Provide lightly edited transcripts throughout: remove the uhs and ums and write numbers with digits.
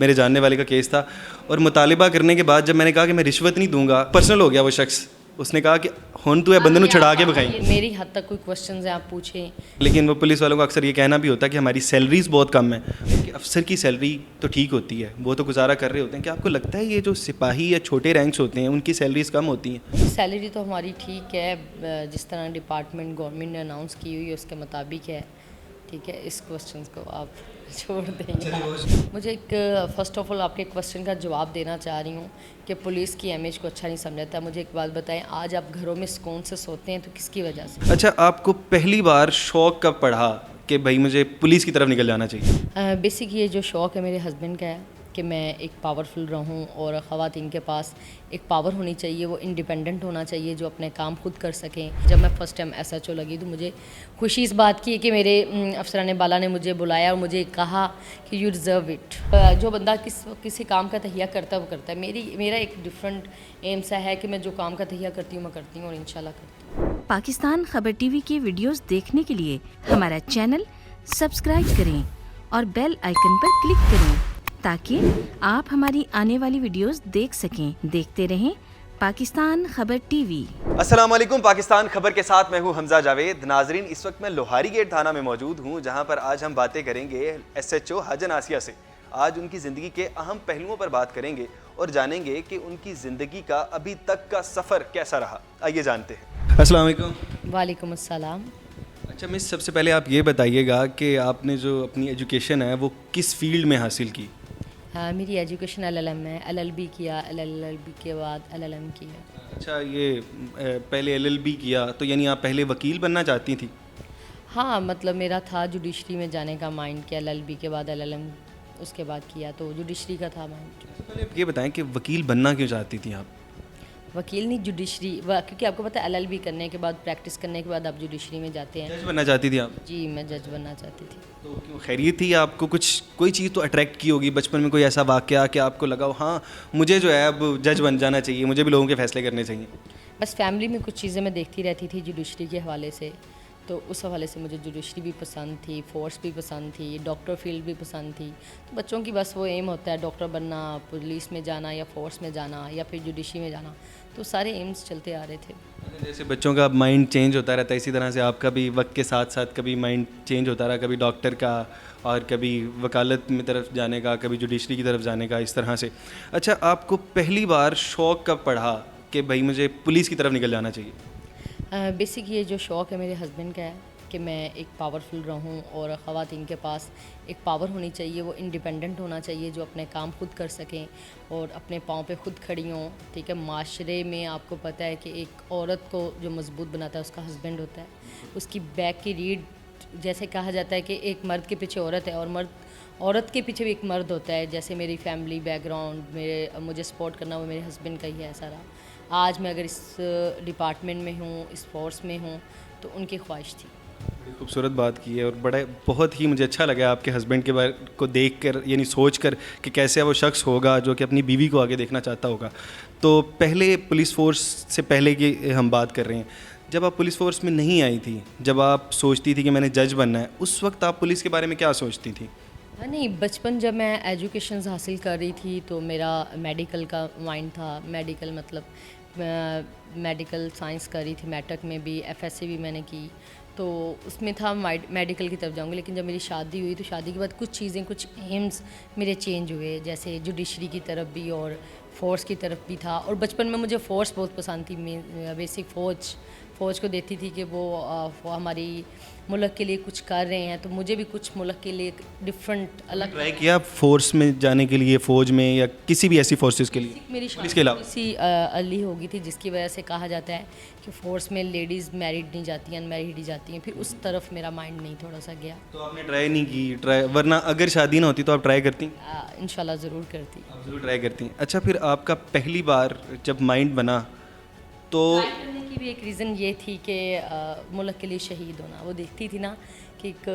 मेरे जानने वाले का केस था और मुतालिबा करने के बाद जब मैंने कहा कि मैं रिश्वत नहीं दूंगा, पर्सनल हो गया वो शख्स। उसने कहा कि हुन तू है बंदे नूं छड़ा के बखाई। मेरी हद तक कोई क्वेश्चंस हैं आप पूछें। लेकिन वो पुलिस वालों को अक्सर ये कहना भी होता है कि हमारी सैलरीज बहुत कम है। कि अफसर की सैलरी तो ठीक होती है, वो तो गुजारा कर रहे होते हैं। क्या आपको लगता है ये जो सिपाही या छोटे रैंक्स होते हैं उनकी सैलरीज कम होती हैं? सैलरी तो हमारी ठीक है, जिस तरह डिपार्टमेंट गवर्नमेंट ने अनाउंस की हुई है उसके मुताबिक है। ठीक है, इस क्वेश्चन को आप छोड़ देंगे। मुझे एक फ़र्स्ट ऑफ ऑल आपके क्वेश्चन का जवाब देना चाह रही हूँ कि पुलिस की इमेज को अच्छा नहीं समझा था। मुझे एक बात बताएं, आज आप घरों में सुकून से सोते हैं तो किसकी वजह से? अच्छा, आपको पहली बार शौक कब पढ़ा कि भाई मुझे पुलिस की तरफ निकल जाना चाहिए? बेसिक ये जो शौक़ है मेरे हस्बैंड का है कि मैं एक पावरफुल रहूं और ख़वातीन के पास एक पावर होनी चाहिए, वो इंडिपेंडेंट होना चाहिए, जो अपने काम खुद कर सकें। जब मैं फ़र्स्ट टाइम SHO लगी तो मुझे खुशी इस बात की है कि मेरे अफसरान बाला ने मुझे बुलाया और मुझे कहा कि यू डिज़र्व इट। जो बंदा किसी काम का तहिया करता है वो करता है। मेरा एक डिफरेंट एम सा है कि मैं जो काम का तहिया करती हूँ मैं करती हूँ और इंशाल्लाह करती हूँ। पाकिस्तान खबर टीवी के वीडियोस देखने के लिए हमारा चैनल सब्सक्राइब करें और बेल आइकन पर क्लिक करें ताकि आप हमारी आने वाली वीडियोस देख सकें। देखते रहें पाकिस्तान खबर टीवी। अस्सलाम वालेकुम, पाकिस्तान खबर के साथ मैं हूं हमजा जावेद। नाजरीन, इस वक्त मैं लोहारी गेट थाना में मौजूद हूं, जहां पर आज हम बातें करेंगे SHO हाजन आसिया से। आज उनकी ज़िंदगी के अहम पहलुओं पर बात करेंगे और जानेंगे कि उनकी ज़िंदगी का अभी तक का सफ़र कैसा रहा। आइए जानते हैं। अस्सलाम वालेकुम। वालेकुम अस्सलाम। अच्छा मिस, सबसे पहले आप ये बताइएगा कि आपने जो अपनी एजुकेशन है वो किस फील्ड में हासिल की? मेरी एजुकेशन LLM है। LLB किया, LLB के बाद LLM किया। अच्छा, ये पहले LLB किया तो यानी आप पहले वकील बनना चाहती थी? हाँ, मतलब मेरा था जुडिशरी में जाने का माइंड कि LLB के बाद LLM उसके बाद किया, तो जुडिशरी का था माइंड। पहले आप ये बताएं कि वकील बनना क्यों चाहती थी आप? वकील नहीं, जुडिशरी, क्योंकि आपको पता है LLB करने के बाद, प्रैक्टिस करने के बाद आप जुडिशरी में जाते हैं। जज बनना चाहती थी आप? जी, मैं जज बनना चाहती थी। तो क्यों खैरियत थी? आपको कोई चीज़ तो अट्रैक्ट की होगी बचपन में, कोई ऐसा वाक़या कि आपको लगा हो हाँ मुझे जो है अब जज बन जाना चाहिए, मुझे भी लोगों के फैसले करने चाहिए? बस फैमिली में कुछ चीज़ें मैं देखती रहती थी जुडिशरी के हवाले से, तो उस हवाले से मुझे जुडिशरी भी पसंद थी, फोर्स भी पसंद थी, डॉक्टर फील्ड भी पसंद थी। तो बच्चों की बस वो एम होता है डॉक्टर बनना, पुलिस में जाना या फोर्स में जाना या फिर जुडिशरी में जाना, तो सारे एम्स चलते आ रहे थे। जैसे बच्चों का माइंड चेंज होता रहता है, इसी तरह से आपका भी वक्त के साथ साथ कभी माइंड चेंज होता रहा, कभी डॉक्टर का और कभी वकालत में तरफ जाने का, कभी जुडिशरी की तरफ जाने का, इस तरह से। अच्छा, आपको पहली बार शौक़ कब पढ़ा कि भाई मुझे पुलिस की तरफ निकल जाना चाहिए? बेसिक ये जो शौक़ है मेरे हस्बैंड का है कि मैं एक पावरफुल रहूं और ख़वातीन के पास एक पावर होनी चाहिए, वो इंडिपेंडेंट होना चाहिए, जो अपने काम खुद कर सकें और अपने पाँव पे खुद खड़ी हों। ठीक है, माशरे में आपको पता है कि एक औरत को जो मजबूत बनाता है उसका हस्बैंड होता है, उसकी बैक की रीढ़, जैसे कहा जाता है कि एक मर्द के पीछे औरत है और औरत के पीछे भी एक मर्द होता है। जैसे मेरी फैमिली बैकग्राउंड, मुझे सपोर्ट करना वो मेरे हस्बैंड का ही है सारा। आज मैं अगर इस डिपार्टमेंट में हूँ, इस फोर्स में हूँ, तो उनकी ख्वाहिश थी। बड़ी खूबसूरत बात की है और बहुत ही मुझे अच्छा लगा आपके हस्बैंड के बारे को देख कर, यानी सोच कर कि कैसे वो शख्स होगा जो कि अपनी बीवी को आगे देखना चाहता होगा। तो पहले पुलिस फोर्स से पहले की हम बात कर रहे हैं, जब आप पुलिस फोर्स में नहीं आई थी, जब आप सोचती थी कि मैंने जज बनना है, उस वक्त आप पुलिस के बारे में क्या सोचती थी? हाँ, नहीं, बचपन जब मैं एजुकेशन हासिल कर रही थी तो मेरा मेडिकल का माइंड था। मेडिकल मतलब मेडिकल साइंस कर रही थी, मैट्रिक में भी, FSC भी मैंने की, तो उसमें था मेडिकल की तरफ जाऊंगी। लेकिन जब मेरी शादी हुई तो शादी के बाद कुछ चीज़ें, कुछ एम्स मेरे चेंज हुए, जैसे जुडिशरी की तरफ भी और फोर्स की तरफ भी था। और बचपन में मुझे फोर्स बहुत पसंद थी। बेसिक फ़ौज को देखती थी कि वो हमारी मुल्क के लिए कुछ कर रहे हैं, तो मुझे भी कुछ मुल्क के लिए डिफरेंट अलग ट्राई किया फ़ोर्स में जाने के लिए, फ़ौज में या किसी भी ऐसी फोर्सेस के लिए? मेरी इसके अलावा इसी अर्ली हो गई थी, जिसकी वजह से कहा जाता है कि फ़ोर्स में लेडीज़ मैरिड नहीं जाती हैं, अनमैरिड ही जाती हैं। फिर उस तरफ मेरा माइंड नहीं थोड़ा सा गया। तो आपने ट्राई नहीं की? वरना अगर शादी ना होती तो आप ट्राई करती? इंशाल्लाह ज़रूर करती। आप ज़रूर ट्राई करती। अच्छा, फिर आपका पहली बार जब माइंड बना तो? करने की भी एक रीज़न ये थी कि मुल्क के लिए शहीद होना, वो देखती थी ना कि एक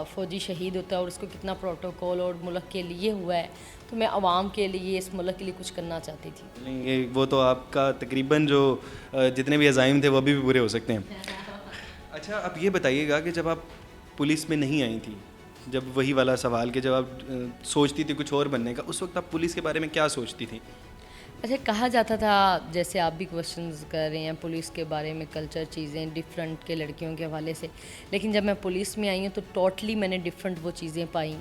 फ़ौजी शहीद होता है और उसको कितना प्रोटोकॉल और मुल्क के लिए हुआ है, तो मैं आवाम के लिए, इस मुल्क के लिए कुछ करना चाहती थी। नहीं, ये वो तो आपका तकरीबन जो जितने भी अज़ाइम थे वो अभी भी पूरे हो सकते हैं। अच्छा, अब ये बताइएगा कि जब आप पुलिस में नहीं आई थी जब वही वाला सवाल कि जब आप सोचती थी कुछ और बनने का, उस वक्त आप पुलिस के बारे में क्या सोचती थी? अच्छा, कहा जाता था, जैसे आप भी क्वेश्चंस कर रहे हैं पुलिस के बारे में, कल्चर चीज़ें डिफरेंट के लड़कियों के हवाले से, लेकिन जब मैं पुलिस में आई हूँ तो टोटली मैंने डिफरेंट वो चीज़ें पाई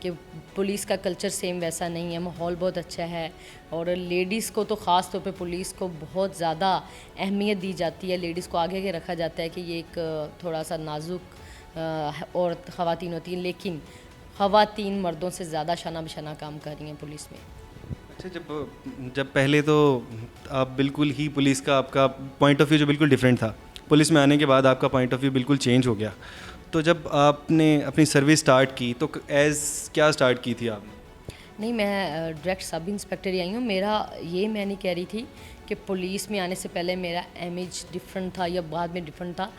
कि पुलिस का कल्चर सेम वैसा नहीं है, माहौल बहुत अच्छा है और लेडीज़ को तो ख़ास तौर पे पुलिस को बहुत ज़्यादा अहमियत दी जाती है, लेडीज़ को आगे रखा जाता है कि ये एक थोड़ा सा नाजुक और ख़वातीन होती हैं, लेकिन ख़वातीन मर्दों से ज़्यादा शाना बशाना काम कर रही हैं पुलिस में। अच्छा, जब पहले तो आप बिल्कुल ही पुलिस का आपका पॉइंट ऑफ व्यू जो बिल्कुल डिफरेंट था, पुलिस में आने के बाद आपका पॉइंट ऑफ व्यू बिल्कुल चेंज हो गया। तो जब आपने अपनी सर्विस स्टार्ट की तो एज़ क्या स्टार्ट की थी आपने? नहीं, मैं डायरेक्ट सब इंस्पेक्टर ही आई हूँ। मेरा ये मैं नहीं कह रही थी कि पुलिस में आने से पहले मेरा इमेज डिफरेंट था या बाद में डिफरेंट था।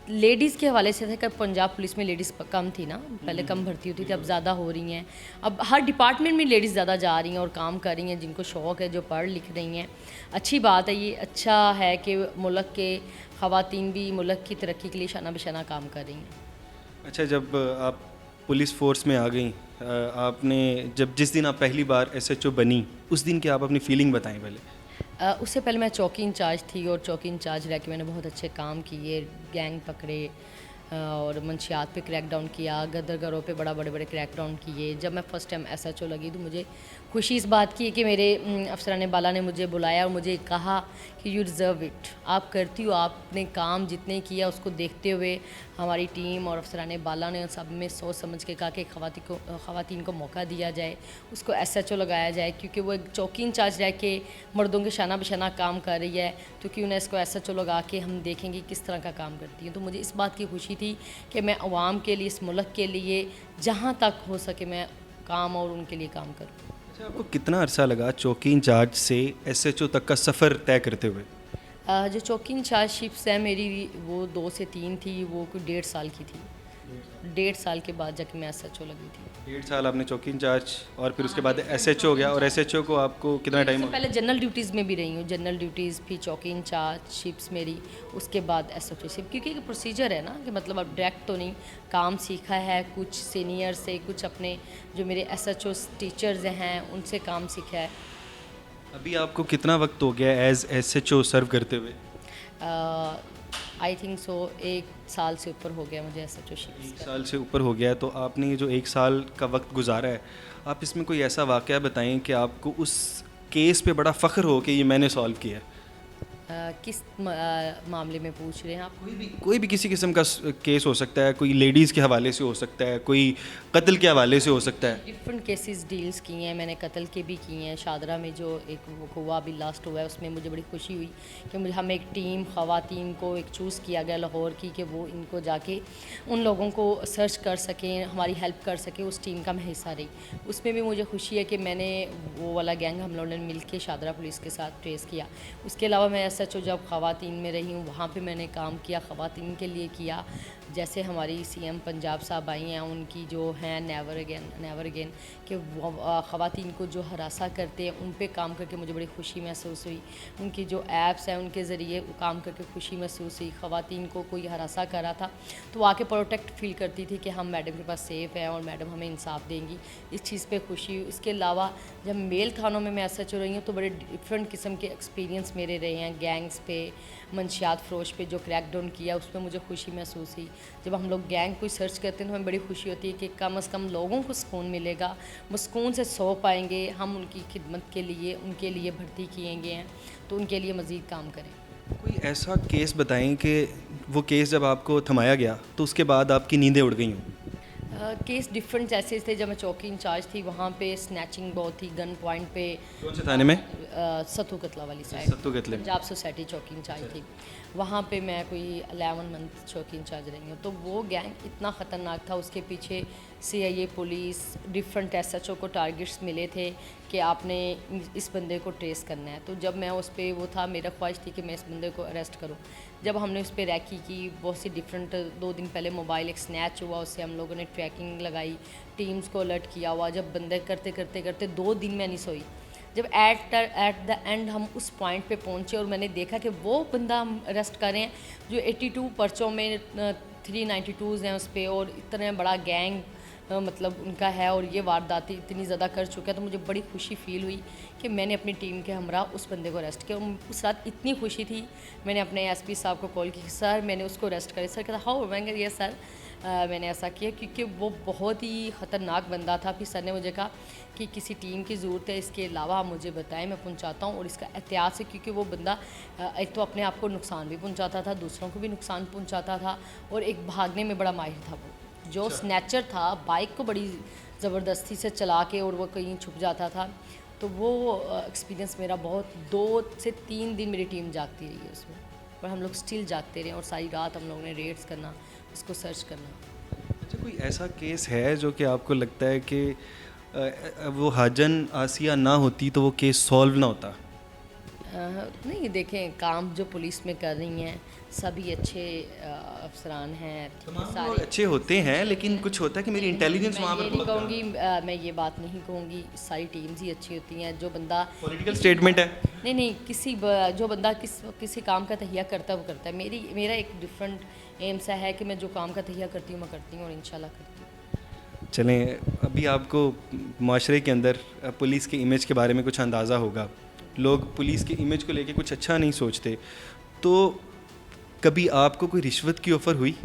लेडीज़ के हवाले से था कि पंजाब पुलिस में लेडीज़ कम थी ना, पहले कम भर्ती होती थी, अब ज़्यादा हो रही हैं। अब हर डिपार्टमेंट में लेडीज़ ज़्यादा जा रही हैं और काम कर रही हैं, जिनको शौक़ है, जो पढ़ लिख रही हैं। अच्छी बात है, ये अच्छा है कि मुल्क के ख़वातीन भी मुल्क की तरक्की के लिए शाना बशाना काम कर रही हैं। अच्छा, जब आप पुलिस फोर्स में आ गई, आपने जिस दिन आप पहली बार एसएचओ बनी, उस दिन की आप अपनी फीलिंग बताएं पहले। उससे पहले मैं चौकी इंचार्ज थी और चौकी इंचार्ज रह के मैंने बहुत अच्छे काम किए, गैंग पकड़े और मंशियात पे क्रैकडाउन किया, गदरगरों पे बड़े बड़े क्रैकडाउन किए। जब मैं फ़र्स्ट टाइम एसएचओ लगी तो मुझे खुशी इस बात की है कि मेरे अफसरान बाला ने मुझे बुलाया और मुझे कहा कि यू डिज़र्व इट, आप करती हो, आपने काम जितने किया उसको देखते हुए हमारी टीम और अफसरान बाला ने सब में सोच समझ के कहा कि ख़वातीन को मौका दिया जाए, उसको एसएचओ लगाया जाए, क्योंकि वो एक चौकी इंचार्ज रह के मर्दों के शाना बशाना काम कर रही है, तो क्यों ना इसको एसएचओ लगा के हम देखेंगे किस तरह का काम करती है। तो मुझे इस बात की खुशी थी कि मैं अवाम के लिए, इस मुल्क के लिए जहाँ तक हो सके मैं काम और उनके लिए काम करूँ। अच्छा, आपको कितना अरसा लगा चौकी इंचार्ज से एसएचओ तक का सफ़र तय करते हुए? जो चौकी इंचार्जशिप्स है मेरी, वो 2 से 3 थी, वो कोई 1.5 साल की थी। 1.5 साल के बाद जाके मैं एसएचओ लगी थी। 1.5 साल आपने चौकी इंचार्ज और फिर उसके बाद एसएचओ हो गया, और एसएचओ को आपको कितना टाइम हो गया? पहले जनरल ड्यूटीज़ में भी रही हूँ, जनरल ड्यूटीज़ फिर चौकी इंचार्जशिप्स मेरी, उसके बाद एसएचओशिप, क्योंकि एक प्रोसीजर है ना कि मतलब अब डायरेक्ट तो नहीं काम सीखा है, कुछ सीनियर से, कुछ अपने जो मेरे एसएचओ टीचर्स हैं उनसे काम सीखा है। अभी आपको कितना वक्त हो गया एज एसएचओ सर्व करते हुए? आई थिंक सो 1 साल से ऊपर हो गया मुझे एसएचओशिप। 1 साल से ऊपर हो गया है। तो आपने ये जो 1 साल का वक्त गुजारा है, आप इसमें कोई ऐसा वाक़या बताएं कि आपको उस केस पे बड़ा फ़ख्र हो कि ये मैंने सॉल्व किया है? किस मामले में पूछ रहे हैं आप? कोई भी किसी किस्म का केस हो सकता है, कोई लेडीज़ के हवाले से हो सकता है, कोई कत्ल के हवाले से हो सकता है। डिफरेंट केसेस डील्स किए हैं मैंने, कत्ल के भी किए हैं। शादरा में जो एक हुआ अभी लास्ट हुआ है, उसमें मुझे बड़ी खुशी हुई कि मुझे हम एक टीम ख़वातीन को एक चूज़ किया गया लाहौर की कि वो इनको जाके उन लोगों को सर्च कर सकें, हमारी हेल्प कर सकें। उस टीम का मैं हिस्सा रही। उसमें भी मुझे खुशी है कि मैंने वो वाला गैंग हम लोगों ने मिल के शादरा पुलिस के साथ ट्रेस किया। उसके अलावा मैं एसएचओ जब ख़वातीन में रही हूँ वहाँ पे मैंने काम किया, ख़वातीन के लिए किया। जैसे हमारी सीएम पंजाब साहब आई हैं, उनकी जो हैं नेवर अगेन कि ख़वातीन को जो हरासा करते हैं उन पे काम करके मुझे बड़ी खुशी महसूस हुई। उनकी जो ऐप्स हैं उनके ज़रिए काम करके खुशी महसूस हुई। ख़वातीन को कोई हरासा कर रहा था तो आके प्रोटेक्ट फील करती थी कि हम मैडम के पास सेफ़ हैं और मैडम हमें इंसाफ देंगी, इस चीज़ पे खुशी हुई। इसके अलावा जब मेल थानों में मैं एसएचओ रही हूँ तो बड़े डिफरेंट किस्म के एक्सपीरियंस मेरे रहे हैं। गैंग्स पे, मंशियात फ़रोश पे जो क्रैकडाउन किया उसमें मुझे खुशी महसूस हुई। जब हम लोग गैंग कोई सर्च करते हैं तो हमें बड़ी खुशी होती है कि कम से कम लोगों को सुकून मिलेगा, वो सुकून से सो पाएंगे। हम उनकी खिदमत के लिए, उनके लिए भर्ती किए गए हैं तो उनके लिए मज़ीद काम करें। कोई ऐसा केस बताएं कि वो केस जब आपको थमाया गया तो उसके बाद आपकी नींदें उड़ गई हों? केस डिफरेंट ऐसे थे। जब मैं चौकी इंचार्ज थी वहाँ पे स्नैचिंग बहुत थी, गन पॉइंट पे। कौन से थाने में? सत्तू कतला वाली साइड, सत्तू कतले। पंजाब सोसाइटी चौकी इंचार्ज थी। वहाँ पे मैं कोई 11 मंथ चौकी इंचार्ज रही हूँ। तो वो गैंग इतना ख़तरनाक था, उसके पीछे CIA पुलिस, डिफरेंट SHO को टारगेट्स मिले थे कि आपने इस बंदे को ट्रेस करना है। तो जब मैं उस पर वो था, मेरा ख्वाहिश थी कि मैं इस बंदे को अरेस्ट करूँ। जब हमने उस पर रैकी की, बहुत सी डिफरेंट, 2 दिन पहले मोबाइल एक स्नैच हुआ, उससे हम लोगों ने ट्रैकिंग लगाई, टीम्स को अलर्ट किया हुआ। जब बंदे करते 2 दिन मैं नहीं सोई। जब एट द एंड हम उस पॉइंट पे पहुंचे और मैंने देखा कि वो बंदा हम अरेस्ट कर रहे हैं जो 82 पर्चों में 392 हैं उस पर, और इतना बड़ा गैंग मतलब उनका है और ये वारदातें इतनी ज़्यादा कर चुका है, तो मुझे बड़ी खुशी फील हुई कि मैंने अपनी टीम के हमरा उस बंदे को अरेस्ट किया। और उस रात इतनी खुशी थी, मैंने अपने एसपी साहब को कॉल की, सर मैंने उसको अरेस्ट करा। सर कहता हाउ, मैं ये सर मैंने ऐसा किया क्योंकि वो बहुत ही ख़तरनाक बंदा था। फिर सर ने मुझे कहा कि किसी टीम की ज़रूरत है, इसके अलावा आप मुझे बताएं, मैं पहुंचाता हूं। और इसका एहतियात से, क्योंकि वो बंदा एक तो अपने आप को नुकसान भी पहुंचाता था, दूसरों को भी नुकसान पहुंचाता था, और एक भागने में बड़ा माहिर था। वो जो स्नैचर था, बाइक को बड़ी ज़बरदस्ती से चला के और वो कहीं छुप जाता था। तो वो एक्सपीरियंस मेरा बहुत 2 से 3 दिन मेरी टीम जागती रही है उसमें, पर हम लोग स्टिल जागते रहे और सारी रात हम लोगों ने रेड्स करना, उसको सर्च करना। अच्छा, कोई ऐसा केस है जो कि आपको लगता है कि वो हाजन आसिया ना होती तो वो केस सॉल्व ना होता? नहीं, देखें काम जो पुलिस में कर रही हैं सभी अच्छे अफसरान हैं, ठीक है, तमाम लोग अच्छे होते हैं, लेकिन कुछ होता है कि मेरी इंटेलिजेंस वहाँ पर नहीं बहुत कहूँगी, मैं ये बात नहीं कहूँगी, सारी टीम्स ही अच्छी होती हैं। जो बंदा पॉलिटिकल स्टेटमेंट है। नहीं जो बंदा किसी काम का तहिया करता है वो करता है। मेरा एक डिफरेंट एम सा है कि मैं जो काम का तहिया करती हूँ मैं करती हूँ और इंशाल्लाह करती हूँ। चलें, अभी आपको माशरे के अंदर पुलिस के इमेज के बारे में कुछ अंदाज़ा होगा। लोग पुलिस के इमेज को लेके कुछ अच्छा नहीं सोचते, तो कभी आपको कोई रिश्वत की ऑफ़र हुई?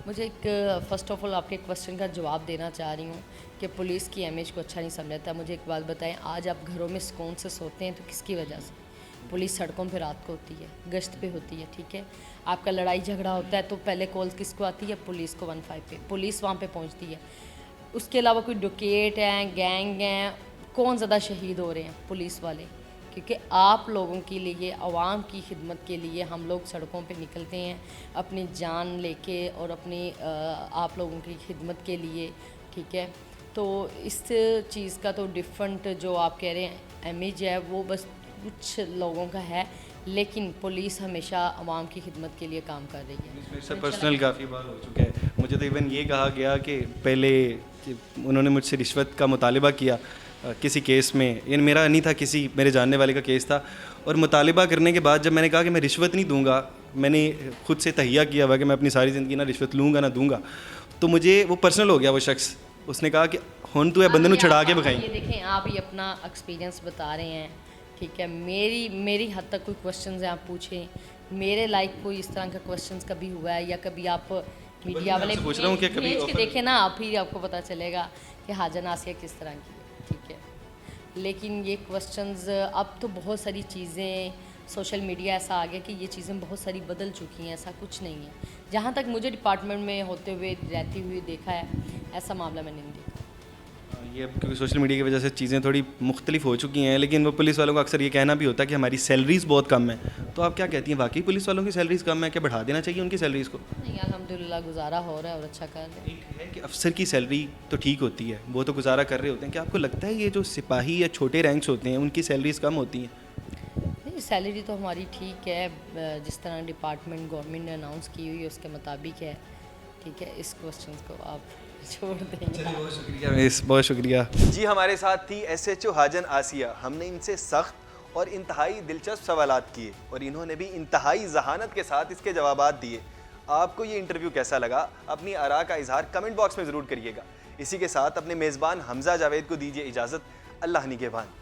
मुझे एक फ़र्स्ट ऑफ ऑल आपके क्वेश्चन का जवाब देना चाह रही हूँ कि पुलिस की इमेज को अच्छा नहीं समझता। मुझे एक बात बताएं, आज आप घरों में सुकून से सोते हैं तो किसकी वजह से? पुलिस सड़कों पे रात को होती है, गश्त पे होती है, ठीक है। आपका लड़ाई झगड़ा होता है तो पहले कॉल किसको आती है? पुलिस को, 15 पे पुलिस वहाँ पे पहुँचती है। उसके अलावा कोई डुकेट हैं, गैंग हैं, कौन ज़्यादा शहीद हो रहे हैं? पुलिस वाले। क्योंकि आप लोगों के लिए, आवाम की खिदमत के लिए हम लोग सड़कों पे निकलते हैं अपनी जान लेके और अपनी आप लोगों की खिदमत के लिए, ठीक है। तो इस चीज़ का तो डिफरेंट जो आप कह रहे हैं इमेज है वो बस कुछ लोगों का है, लेकिन पुलिस हमेशा आवाम की खिदमत के लिए काम कर रही है। मेरे से पर्सनल काफ़ी बार हो चुका है। मुझे तो इवन ये कहा गया कि पहले कि उन्होंने मुझसे रिश्वत का मुतालिबा किया किसी केस में, यानी मेरा नहीं था, किसी मेरे जानने वाले का केस था, और मुतालिबा करने के बाद जब मैंने कहा कि मैं रिश्वत नहीं दूंगा, मैंने खुद से तहिया किया हुआ कि मैं अपनी सारी ज़िंदगी ना रिश्वत लूँगा ना दूंगा, तो मुझे वो पर्सनल हो गया। वो शख्स उसने कहा कि हुन तू है बंदे नू छड़ा के बखाई। ये देखें, आप ही अपना एक्सपीरियंस बता रहे हैं, ठीक है। मेरी हद तक कोई क्वेश्चंस हैं आप पूछें, मेरे लाइक कोई इस तरह का क्वेश्चंस कभी हुआ है या कभी आप मीडिया वाले पूछ रहा हूँ कि कभी भेज के देखें ना, आप ही आपको पता चलेगा कि हाजन आसिया किस तरह की है, ठीक है। लेकिन ये क्वेश्चंस, अब तो बहुत सारी चीज़ें, सोशल मीडिया ऐसा आ गया कि ये चीज़ें बहुत सारी बदल चुकी हैं, ऐसा कुछ नहीं है। जहाँ तक मुझे डिपार्टमेंट में होते हुए रहती हुई देखा है, ऐसा मामला मैंने नहीं देखा। ये अब क्योंकि सोशल मीडिया की वजह से चीज़ें थोड़ी मुख्तलिफ हो चुकी हैं, लेकिन वो पुलिस वालों का अक्सर ये कहना भी होता है कि हमारी सैलरीज़ बहुत कम है। तो आप क्या कहती हैं, वाकई पुलिस वालों की सैलरीज़ कम है? क्या बढ़ा देना चाहिए उनकी सैलरीज़ को? नहीं, अल्हम्दुलिल्लाह गुजारा हो रहा है और अच्छा कर रहे हैं। एक है कि अफसर की सैलरी तो ठीक होती है, वो तो गुजारा कर रहे होते हैं। क्या आपको लगता है ये जो सिपाही या छोटे रैंक्स होते हैं उनकी सैलरीज़ कम होती हैं? नहीं, सैलरी तो हमारी ठीक है, जिस तरह डिपार्टमेंट गवर्नमेंट ने अनाउंस की हुई है उसके मुताबिक है, ठीक है। इस क्वेश्चन को आप छोड़ देंगे। बहुत शुक्रिया मिस, बहुत शुक्रिया जी। हमारे साथ थी SHO हाजन आसिया। हमने इनसे सख्त और इंतहाई दिलचस्प सवालात किए और इन्होंने भी इंतहाई जहानत के साथ इसके जवाबात दिए। आपको ये इंटरव्यू कैसा लगा? अपनी आरा का इजहार कमेंट बॉक्स में ज़रूर करिएगा। इसी के साथ अपने मेज़बान हमज़ा जावेद को दीजिए इजाज़त। अल्लाह निगहबान।